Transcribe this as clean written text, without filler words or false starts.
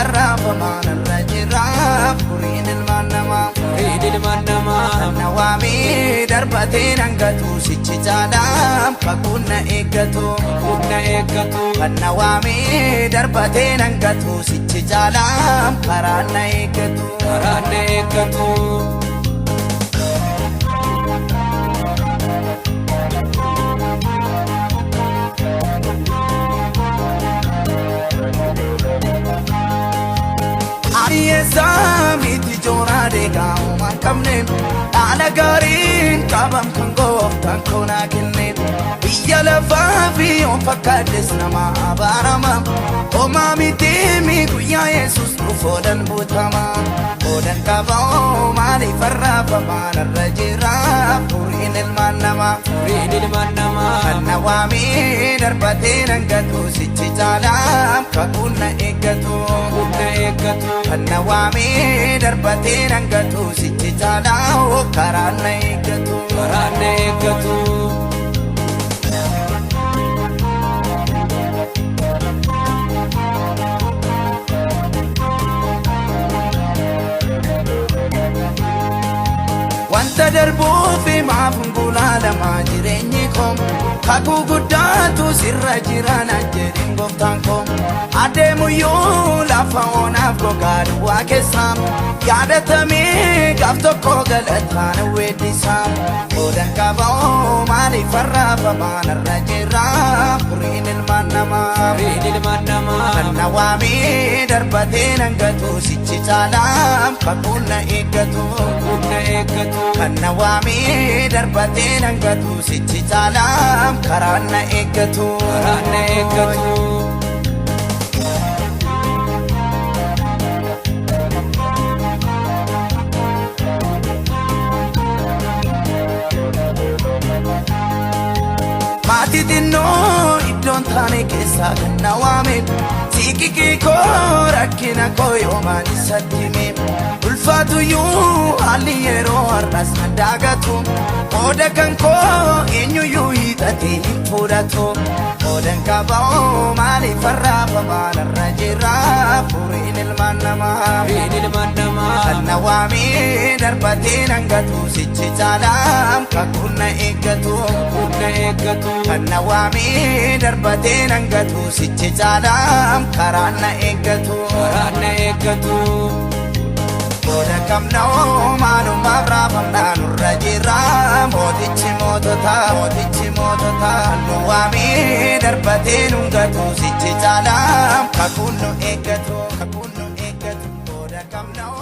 farrafamaan irra jira furiin ilmaan namaa Kana waamee darbatee nangatu sichi caalaa kakuun na eeggatu Kana waamee darbatee nangatu sichi caalaa karaan na eeggatu Samiti jora dega uman kamne Ala garin kabam kango kankona kinne Biya lafa fi on fakades nama abarama Oma mitimi kuya Jesus ufodan butama Odan kabao mali farrafa mana rajira Purin ilman nama Kana wami darbate nangatu sichi caalam kakuna eeggatu Kana wami darbate nangatu sichi caalaa karaan na eeggatu Wanta darbuufi maafungulaa lama jireenyi kom Kakuu guddaatu sirra jiraan jedhin gooftaan kom Adeemuyyuu lafa oonaaf gogaadhu waa keessaa Yaadatamee gaaf tokko galataan weeddisaa Odan qaba'oo maaliif farrafamaan irra jira furiin ilmaan namaa Kana waamee darbatee nangatu sichi caalaa kakuun na eeggatu Kana waamee darbatee nangatu sichi caalaa karaan na eeggatu Mati dinno iddoon taane keessa ganna waame Sikikii koo rakkina koo yoomaan isatti hime Ulfaatuyyuu haalli yeroo har'as na daagatu Oda kan koo eenyuyyuu hiixatee hin fudhatu Odan qaba'oo maaliif farrafamaan irra jira furiin ilmaan namaa Kana waamee darbatee nangatu sichi caalaa kakuun na eeggatu Kana waamee darbatee nangatu sichi caalaa karaan na eeggatu Oda kamna'oo maalumaaf raafamnaa nurra jira Mootichi mootota Nu waamee darbatee nungatu sichi caalaa kakuun nu eeggatu Oda kamna'oo